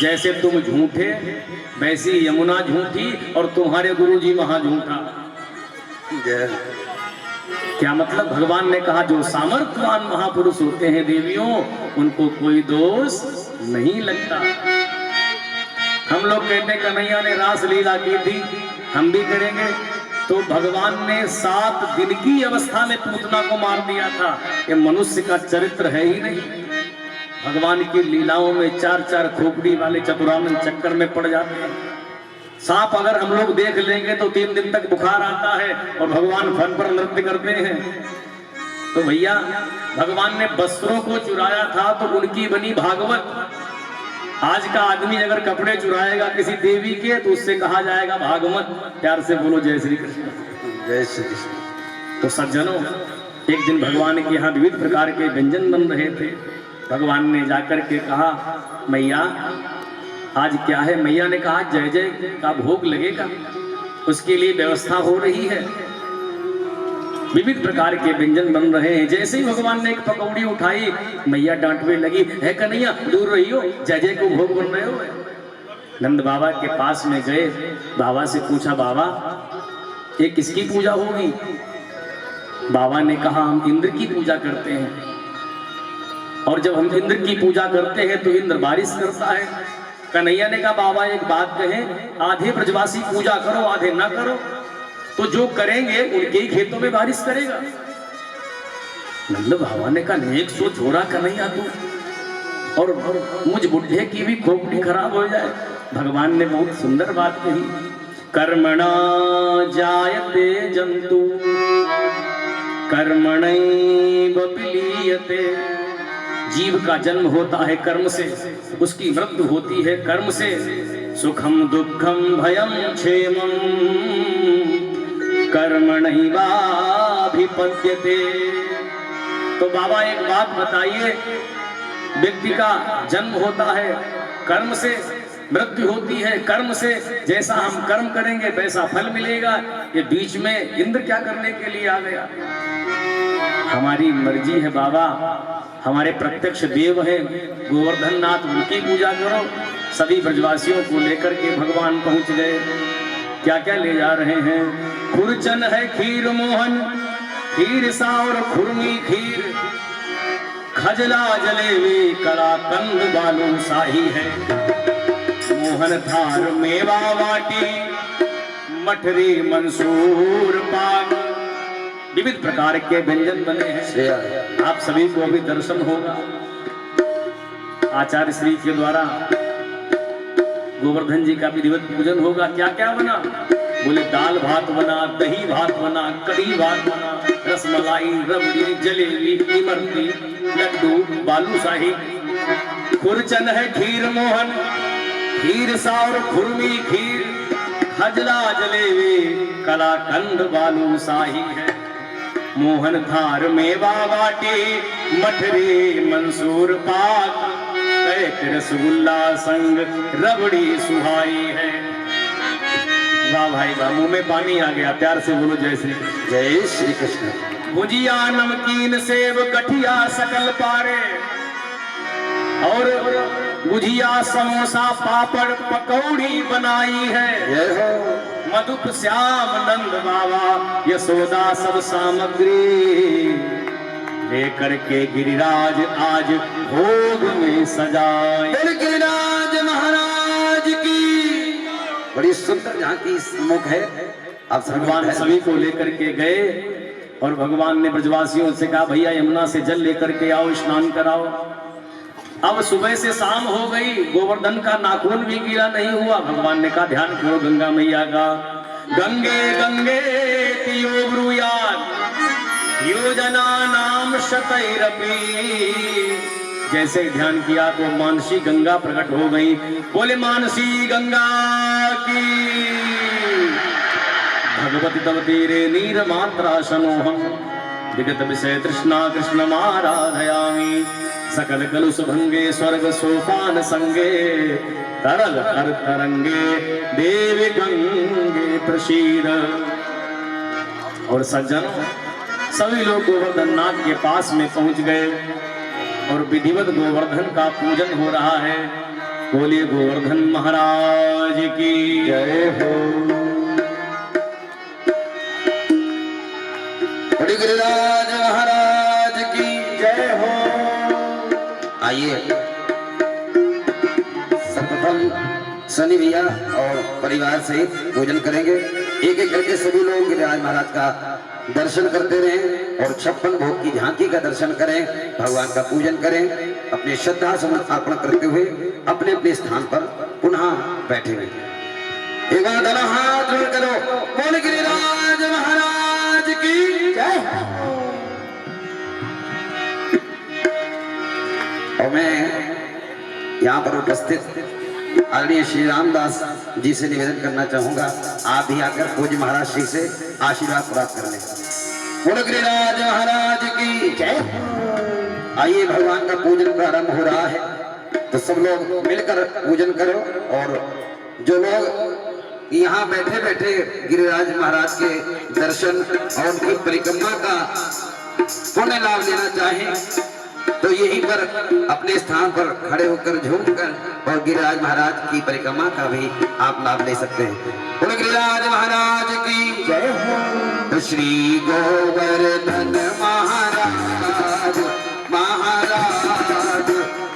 जैसे तुम झूठे वैसी यमुना झूठी और तुम्हारे गुरुजी महा झूठा। क्या मतलब? भगवान ने कहा जो सामर्थ्यवान महापुरुष होते हैं देवियों, उनको कोई दोष नहीं लगता। हम लोग कहते हैं कन्हैया ने रास लीला की थी, हम भी करेंगे। तो भगवान ने 7 दिन की अवस्था में पूतना को मार दिया था। ये मनुष्य का चरित्र है ही नहीं। भगवान की लीलाओं में 4-4 खोपड़ी वाले चतुरानन चक्कर में पड़ जाते हैं। सांप अगर हम लोग देख लेंगे तो 3 दिन तक बुखार आता है और भगवान फन पर नृत्य करते हैं। तो भैया भगवान ने वस्त्रों को चुराया था तो उनकी बनी भागवत। आज का आदमी अगर कपड़े चुराएगा किसी देवी के तो उससे कहा जाएगा भागवत। प्यार से बोलो जय श्री कृष्ण। जय श्री कृष्ण। तो सज्जनों, एक दिन भगवान के यहाँ विविध प्रकार के व्यंजन बन रहे थे। भगवान ने जाकर के कहा मैया आज क्या है? मैया ने कहा जय जय का भोग लगेगा, उसके लिए व्यवस्था हो रही है। विविध प्रकार के व्यंजन बन रहे हैं। जैसे ही भगवान ने एक पकौड़ी उठाई, मैया डांटने लगी, है कन्हैया दूर रहियो, जय जय को भोग बन रहे हो। नंद बाबा के पास में गए, बाबा से पूछा बाबा ये किसकी पूजा होगी? बाबा ने कहा हम इंद्र की पूजा करते हैं, और जब हम इंद्र की पूजा करते हैं तो इंद्र बारिश करता है। कन्हैया ने कहा बाबा एक बात कहें, आधे ब्रजवासी पूजा करो आधे ना करो, तो जो करेंगे उनके ही खेतों में बारिश करेगा। नंद बाबा ने कहा नेक सोच हो रहा कन्हैया तू, और मुझ बुढ़े की भी खोपड़ी खराब हो जाए। भगवान ने बहुत सुंदर बात कही, कर्मणा जायते जंतु कर्मणैव विलीयते। जीव का जन्म होता है कर्म से, उसकी मृत्यु होती है कर्म से। सुखम दुखम भयम क्षेमम कर्मणैवाभिपद्यते। तो बाबा एक बात बताइए, व्यक्ति का जन्म होता है कर्म से, मृत्यु होती है कर्म से। जैसा हम कर्म करेंगे वैसा फल मिलेगा। ये बीच में इंद्र क्या करने के लिए आ गया? हमारी मर्जी है बाबा, हमारे प्रत्यक्ष देव हैं गोवर्धन नाथ, उनकी पूजा करो। सभी ब्रजवासियों को लेकर के भगवान पहुंच गए। क्या क्या ले जा रहे हैं? खुरचन है खीर मोहन, खीर सा और खुरमी खीर, खजला जलेबी कलाकंद बालू शाही है। मोहन थार मेवा वाटी, मठरी मंसूर पाक। विविध प्रकार के व्यंजन बने हैं। आप सभी को अभी दर्शन होगा। आचार्य श्री के द्वारा गोवर्धन जी का विधिवत पूजन होगा। क्या क्या बना? बोले दाल भात बना, दही भात बना, कढ़ी भात बना, रसमलाई, रबड़ी, जलेबी, इमरती, लड्डू, बालूशाही। खुरचन है खीर मोहन, खीर सा और खुरमी खीर, खजला जलेबी कलाकंद बालूशाही है। मोहन थार मेवा वाटी, मठरी मंसूर पाक, कैक रसगुल्ला संग रबड़ी सुहाई है। वाह भाई वाह, मुंह में पानी आ गया। प्यार से बोलो जय श्री कृष्ण। जय श्री कृष्ण। भुजिया नमकीन सेब गठिया सकल पारे, और भुजिया समोसा पापड़ पकौड़ी बनाई है। मधुप श्याम नंद बाबा यशोदा सब सामग्री लेकर के गिरिराज आज भोग में सजाए। गिरिराज महाराज की बड़ी सुंदर झांकी सम्मुख है। आप भगवान सभी को लेकर के गए और भगवान ने ब्रजवासियों से कहा भैया यमुना से जल लेकर के आओ, स्नान कराओ। अब सुबह से शाम हो गई, गोवर्धन का नाखून भी गीला नहीं हुआ। भगवान ने कहा ध्यान करो गंगा मैया का। गंगे गंगे तियो ब्रूयात योजना नाम शतैरपि, जैसे ही ध्यान किया तो मानसी गंगा प्रकट हो गई। बोले मानसी गंगा की। भगवती तव तीरे नीर मात्रा सनोहम विगत विषय तृष्णा कृष्ण माराधयामी सकल कलुष भंगे स्वर्ग सोपान संगे तरल हर तरंगे देव गंगे प्रसीद। और सज्जनों सभी लोग गोवर्धन नाथ के पास में पहुंच गए और विधिवत गोवर्धन का पूजन हो रहा है। बोलिए गोवर्धन महाराज की जय हो। बड़ी गिरिराज महाराज की जय हो। आइए सर्वप्रथम सनी भैया और परिवार से पूजन करेंगे। एक एक करके सभी लोग गिरिराज महाराज का दर्शन करते रहें और 56 भोग की झांकी का दर्शन करें, भगवान का पूजन करें, अपने श्रद्धा समर्पण करते हुए अपने अपने स्थान पर पुनः बैठे हुए। एक बार दोनों हाथ जोड़ करो, बोल गिरिराज महाराज की जय। और मैं यहाँ पर उपस्थित आदरणीय श्री रामदास जी से निवेदन करना चाहूंगा, आप भी आकर पूज्य महाराज श्री से आशीर्वाद प्राप्त कर लें। बोलो गिरिराज महाराज की जय। आइए भगवान का पूजन प्रारंभ हो रहा है, तो सब लोग मिलकर पूजन करो। और जो लोग यहाँ बैठे बैठे गिरिराज महाराज के दर्शन और उनकी परिक्रमा का पुण्य लाभ लेना चाहें तो यहीं पर अपने स्थान पर खड़े होकर झूमकर और गिरिराज महाराज की परिक्रमा का भी आप लाभ ले सकते हैं। बोलो गिरिराज महाराज की जय हो। तो श्री गोवर्धन महाराज महाराज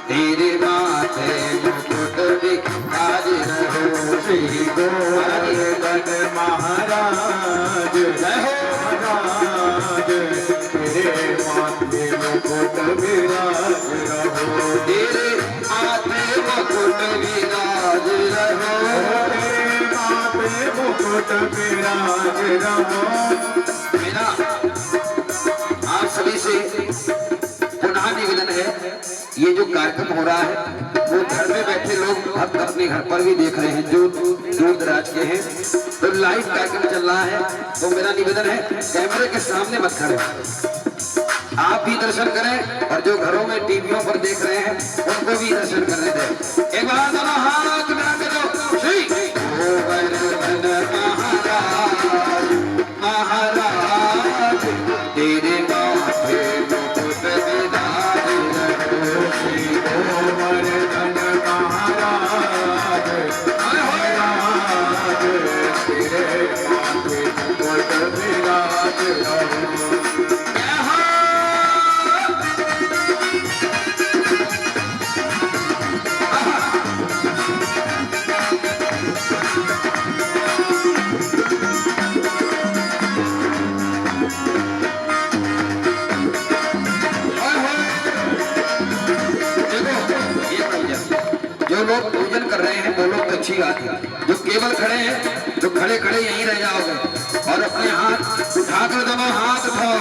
तेरे माथे मुकुट विराज रहो। श्री गोवर्धन महाराज जय हो। तेरे माथे मुकुट विराज रहो। तेरे माथे मुकुट विराज रहो। तेरे माथे मुकुट विराज रहो। मेरा आप सभी से पुनः निवेदन है, ये जो कार्यक्रम हो रहा है वो घर में बैठे लोग भक्त अपने घर पर भी देख रहे हैं जो दूर दराज के हैं, तो लाइव कार्यक्रम चल रहा है। तो मेरा निवेदन है कैमरे के सामने मत खड़े, आप भी दर्शन करें और जो घरों में टीवियों पर देख रहे हैं उनको भी दर्शन करने दें। एक बार दोनों हाथ मिला के दो। श्री गोवर्धन महाराज महाराज तेरे माथे मुकुट विराज रहो। श्री गोवर्धन महाराज महाराज तेरे माथे मुकुट विराज रहो। जो लोग पूजन कर रहे हैं वो लोग अच्छी बात है, जो केवल खड़े हैं जो खड़े खड़े यहीं रह जाओगे और अपने हाथ उठाकर दोनों हाथ उठाओ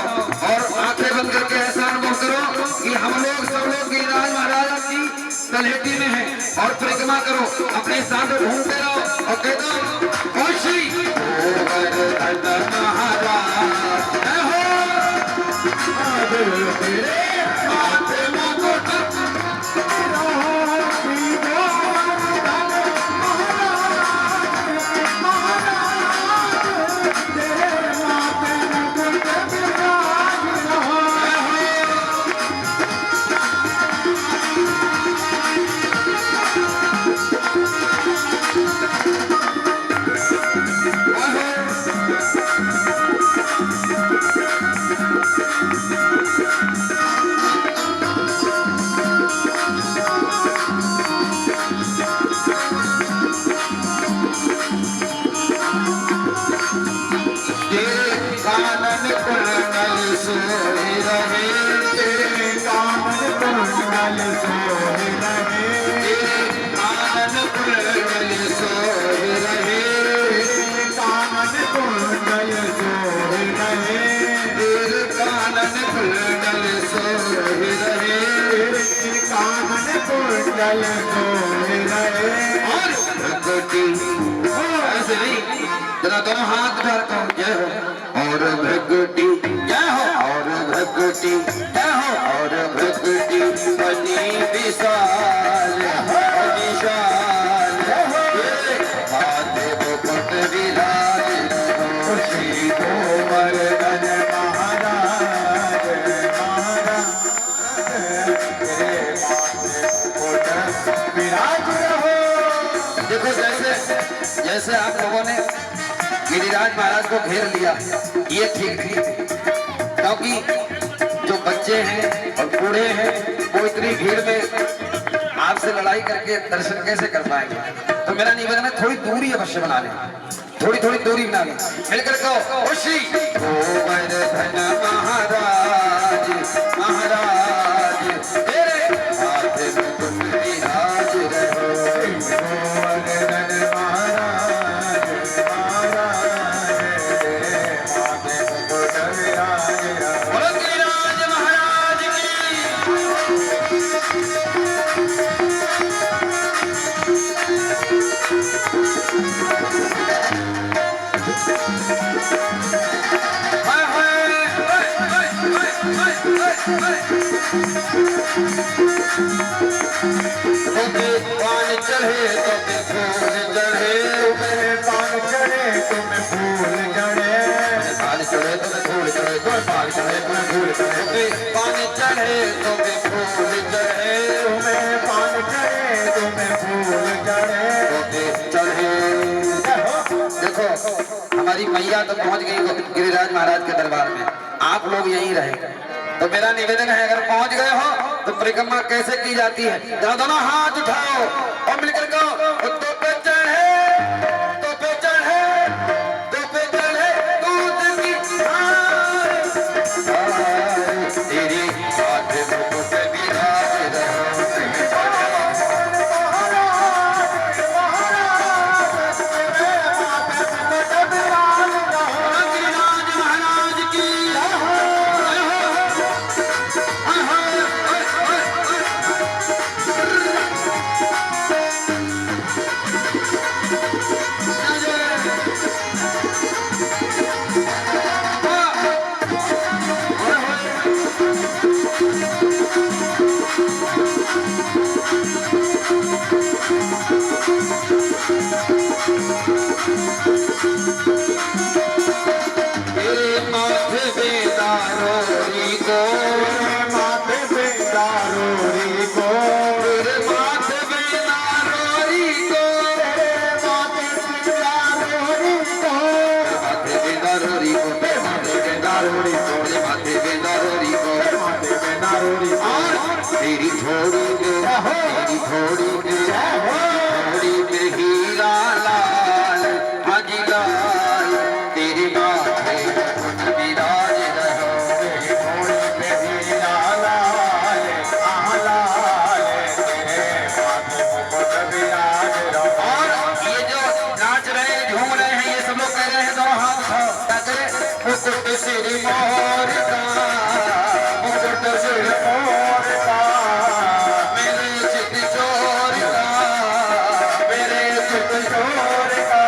और आंखें बंद करके ऐसा अनुभव करो कि हम लोग सब लोग गिरिराज महाराज की तलहटी में हैं और परिक्रमा करो, अपने स्थान पर घूमते रहो और कह दो श्री गोवर्धन महाराज जय हो। तेरे माथे मुकुट मंगल सोई रहे। और भगवती ऐसे नहीं, जरा दोनों हाथ उठा रखो, जय हो। और भगवती जय हो, और भगवती जय हो, और भगवती बनी विशाल विशाल। हाथ मुकुट विराज खुशी कोमल गज महाराज महाराज तेरे माथे मुकुट विराज रहो। देखो जैसे जैसे आप लोगों ने गिरिराज महाराज को घेर लिया, ये ठीक थी, क्योंकि जो बच्चे हैं और बूढ़े हैं वो इतनी भीड़ में आपसे लड़ाई करके दर्शन कैसे कर पाएंगे। तो मेरा निवेदन है थोड़ी दूरी अवश्य बना लें, थोड़ी थोड़ी दूरी बना लें, मिलकर कहो खुशी गोवर्धन महाराज महाराज तेरे हाथ मुकुट विराज रहो। गोवर्धन महाराज महाराज तेरे माथे मुकुट विराज रहो। बोलो गिरिराज महाराज की। हाय हाय हाय हाय हाय हाय हाय। तोते पान चढ़े तोते फूल चढ़े, तुम्हें पान चढ़े तुम्हें फूल चढ़े। पान चढ़े तोते फूल चढ़े, तोते पान चढ़े तोते फूल चढ़े, तोते पान चढ़े तोते फूल चढ़े, तुम्हें पान चढ़े तुम्हें फूल चढ़े। तोते चढ़े। देखो हमारी मैया तो पहुंच गई गिरिराज महाराज के दरबार में, आप लोग यहीं रहे। तो मेरा निवेदन है अगर पहुंच गए हो तो परिक्रमा कैसे की जाती है, जरा दोनों हाथ उठाओ और मिलकर कहो तो पे चढ़े तो पे चढ़े तो पे चढ़े दूध की धार, तेरी हाथ मुकुट विराज रहो। गिरिराज महाराज की जय हो। हाय हाय हाय हाय तेरे माथे पे दारोरी को, माथे पे दारोरी को, तेरे माथे पे दारोरी को, माथे पे दारोरी को, माथे पे दारोरी को, माथे पे दारोरी को, माथे पे दारोरी को, माथे पे दारोरी को। और तेरी थोड़ी तेरी थोड़ी थोड़ी में हीरा लाल हाजी लाल, तेरी माथे मुकुट विराज रहो। घोड़े पे हीरा लाल आलाल तेरे माथे मुकुट विराज रहो। और ये जो नाच रहे झूम रहे हैं ये सब लोग कह रहे हैं दोनों हाथ उठाओ, क्या करें मुकुट श्री मोर का, मुकुट श्री मोर का मेरे चित चोर का, मेरे चित चोर का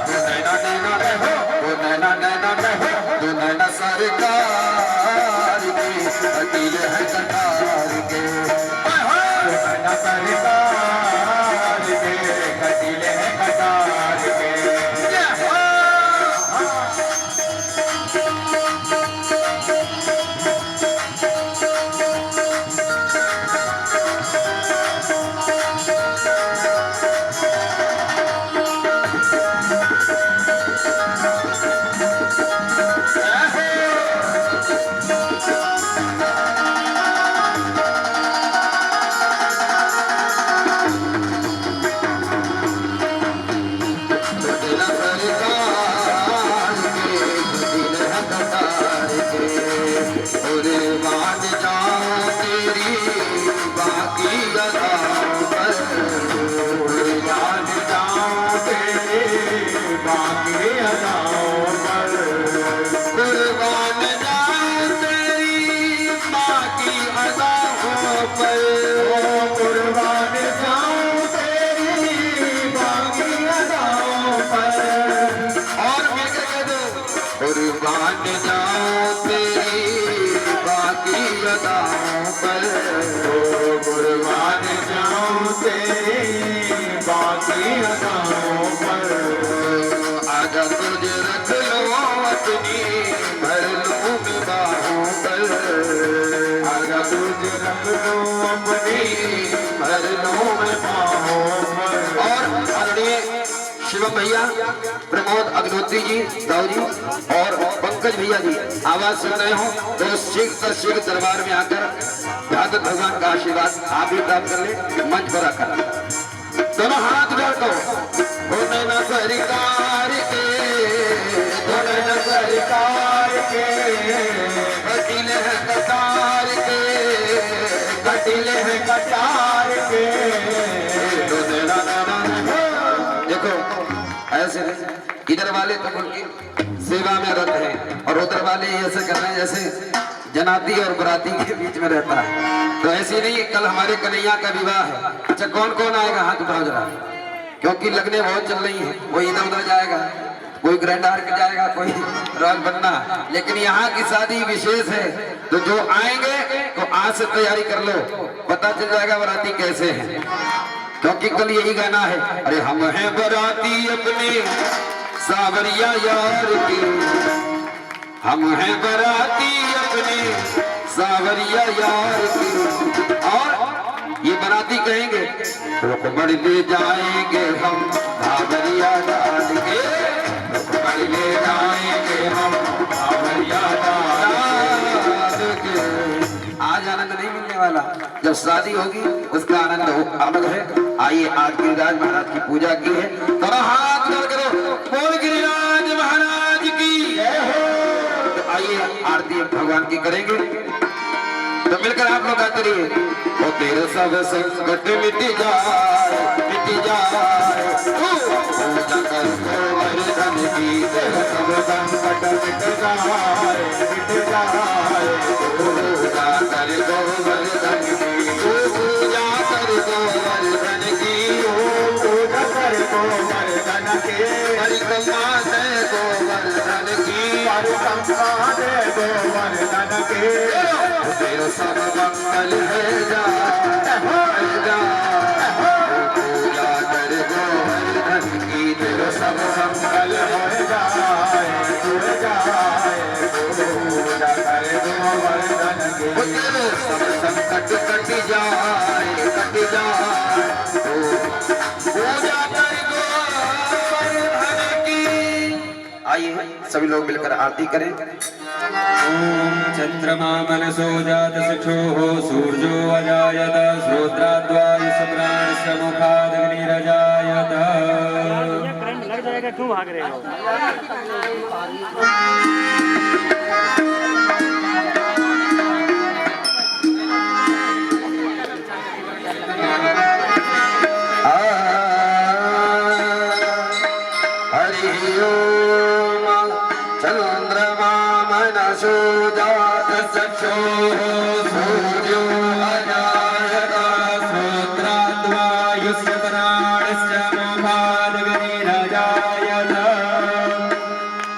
तू नैना नैना रहो, तू नैना नैना रहो, तू नैना सरकार की अकील है कटार के। हाय हाय। न सरकार के कटिले हैं कटार के। जय हो। कुर्बान जाऊं तेरी बाकी अदाओं पर, कुर्बान जाऊं तेरी बाकी अदाओं पर। आजा तुझे रख लो अपनी भर लूं मैं बाहों पर, आजा तुझे रख लो अपनी भर लूं मैं बाहों पर। और आदरणीय शिवम भैया, प्रमोद अग्नोत्री जी, दाऊ जी और पंकज भैया जी आवाज सुन रहे हो तो शीघ्र दरबार में आकर भागवत भगवान का आशीर्वाद आप भी प्राप्त कर ले। मंच पर आकर दोनों हाथ जोड़ दो। होने न सरकार के, होने न सरकार के, वकील है कतार के, कटीले हैं कटार के। देखो ऐसे नहीं, इधर वाले तो उनकी सेवा में रत हैं और उधर वाले ऐसे कर रहे हैं जैसे जनाती और बराती के बीच में रहता है। तो ऐसी नहीं, कल हमारे कन्हैया का विवाह है। अच्छा कौन कौन आएगा हाथ उठाओ जरा, क्योंकि लगने बहुत चल रही है। कोई इधर उधर जाएगा, कोई ग्रैंड हार के जाएगा, कोई रॉयल बनना, लेकिन यहाँ की शादी विशेष है। तो जो आएंगे तो आज से तैयारी कर लो, पता चल जाएगा बराती कैसे है। क्योंकि कल यही गाना है, अरे हम हैं बराती अपने सावरिया यार की, हम हैं बराती अपने सावरिया यार की। और ये बराती कहेंगे रुकमण ले जाएंगे हम सावरिया यार के, रुकमण ले जाएंगे हम सावरिया यार के। आज आनंद नहीं मिलने वाला, जब शादी होगी उसका आनंद अलग है। आइए आज गिरिराज महाराज की पूजा की है, तो हाथ जोड़ करो, बोल गिरिराज महाराज की। तो आइए आरती भगवान की करेंगे, तो मिलकर आप लोग गाते रहिए। ओ तेरे सब संकट मिट जाए, मिट जाए, पूजा कर गोवर्धन की, तेरे सब संकट मिट जाए, मिट जाए। पूजा कर गोवर्धन की, पूजा कर गोवर्धन की, पूजा कर गोवर्धन के, परिक्रमा से गोवर्धन की, परिक्रमा दे गोवर्धन के। तेरा सब मंगल है जा, जा, पूजा कर गोवर्धन की, तेरा सब मंगल है जा। हो जाए, पूजा कर गोवर्धन के। वो तेरे सब संकट कट जाए, कट जाए, पूजा कर गोवर्धन की। आइए सभी लोग मिलकर आरती करें। ओम चंद्रमा मनसो जात सखोः सूर्यो अजायत श्रोत्राद्वायुष प्राणस्य मुखादग्निरजायत। करंट लग जाएगा, क्यों भाग रहे हो? हरि ओम चंद्रमा मनसो जात सखोः सूर्यो अजायत श्रोत्राद्वायुष प्राणस्य मुखादग्निरजायत।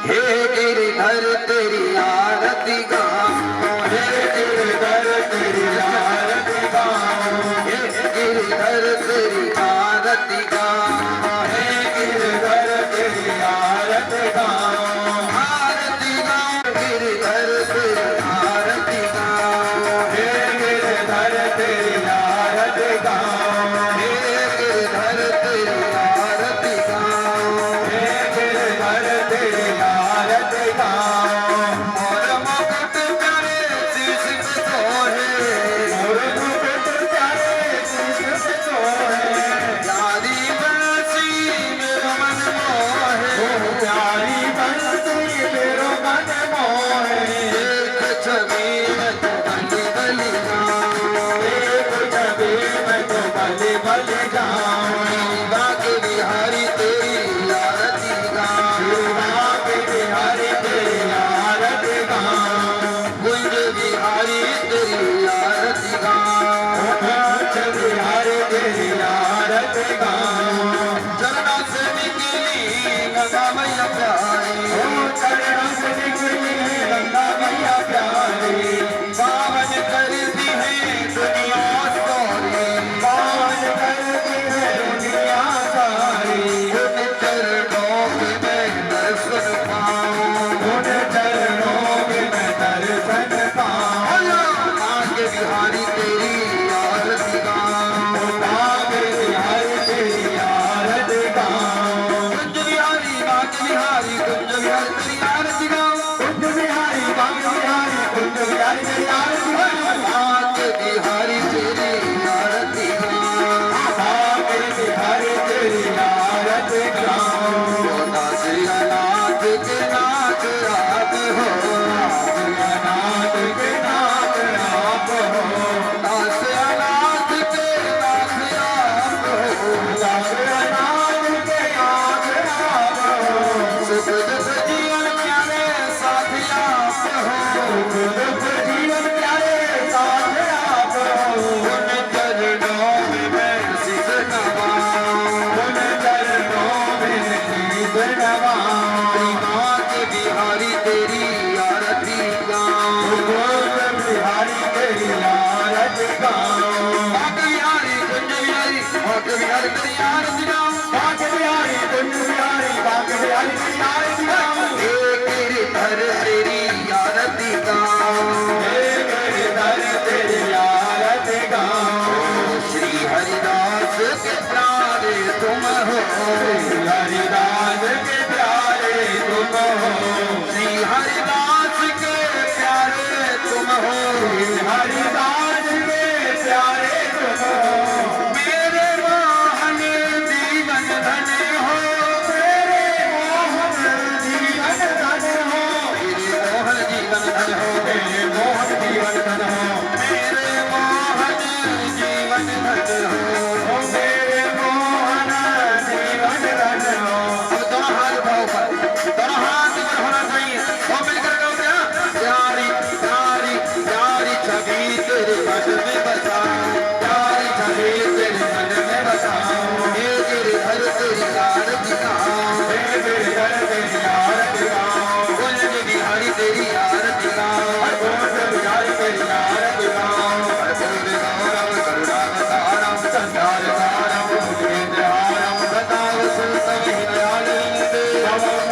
हे गिरिधर तेरी आरती गाऊं, हे गिरिधर तेरी आरती गाऊं, हे गिरिधर तेरी आरती गाऊं, हे गिरिधर तेरी आरती गाऊं, आरती गाऊं गिरिधर तेरी आरती गाऊं, हे गिरिधर तेरी आरती गाऊं, हे गिरिधर तेरी आरती गाऊं, हे गिरिधर तेरी आरती गाऊं। मोर मुकुट प्यारे शीश पे सोहे, मोर मुकुट प्यारे शीश पे सोहे, प्यारी बंसी मेरो मन मोहे, प्यारी बंसी मेरो मन मोहे। एक छवि में तो बली बली गाऊं, एक छवि में तो बलि बलि जाऊं। शिवा के बिहारी तेरी आरती गाऊं, शिवा के बिहारी तेरी आरती गाऊं। कुंज बिहारी तेरी आरती गाऊं, कुंज बिहारी तेरी आरती गाऊं। चरणों से निकली गंगा मैया प्यारी, चरणों से निकली गिरधर तेरी आरती गाऊं, श्री हरिदास के प्यारे तुम हो, हरिदास के प्यारे तुम हो, श्री हरिदास के प्यारे तुम हो, हरिदास के प्यारे तुम हो, मेरे मोहन जीवन धन हो, मेरे मोहन जीवन धन हो, मेरे मोहन जीवन धन हो, मेरे मोहन जीवन धन हो, मेरे मोहन जीवन धन हो। ओ मेरे मोहन जीवन धन हो। अब दोनों हाथ उठाओ ऊपर, दोनों हाथ ऊपर होना चाहिए, और मिलकर गाओ क्या? प्यारी प्यारी प्यारी छवि तेरे मन में बसाऊं, प्यारी छवि तेरे मन में बसाऊं, हे गिरधर तेरी आरती गाऊं, हे गिरधर तेरी आरती गाऊं, कुंज बिहारी तेरी आरती गाऊं, कुंज बिहारी तेरी आरती गाऊं, कर्पूर गौरव करुणावतारम संसारसारम भुजगेन्द्रहारम बताओ सुतम दयालुंदे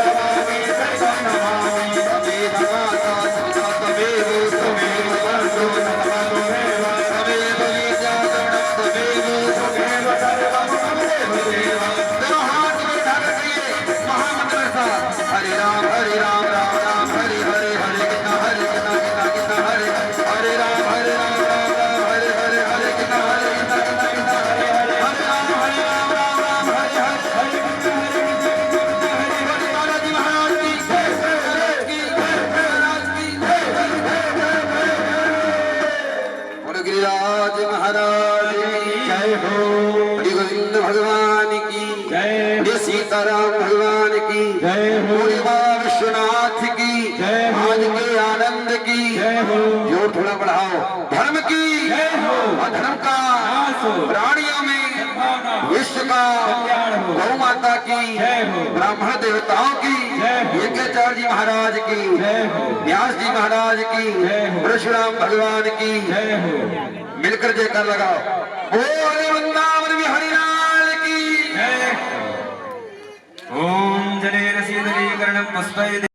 नमामि सर्वं नमामि तमेव माता पिता तमेव त्वमेव बन्धु तमेव तमेव विद्याधरणं तमेव त्वमेव सर्वं त्वमेव देव। दोनों हाथ में उठा कर कहिए महामंत्र के साथ हरे राम राम राम राम हरे हरे हरे कृष्ण हरे हरे राम राम राम हरे हरे हरे कृष्ण हरे कृष्ण हरे हरे राम राम राम हरे हरे हरे कृष्ण हरे बोले बालाजी महाराज की जय, महाराज की जय, महाराज की जय। बोले गिरिराज महाराज की जय हो, हरि गोविंद भगवान की जय बोले सीताराम भगवान की जय हो, बोले बाबा विश्वनाथ की जय हो। आज के आनंद की जय हो, जोर थोड़ा बढ़ाओ धर्म की जय हो, अधर्म का नाश हो, प्राणियों में भावना विश्व का कल्याण हो, गौ माता की जय हो, ब्राह्मण देवताओं की जय हो। यज्ञाचार्य जी महाराज की जय हो, व्यास जी महाराज की जय हो। परशुराम भगवान की जय हो। मिलकर जयकार लगाओ बोले वृंदावन बिहारी लाल की ओम जनेन शीतलीकरणं पुष्पैः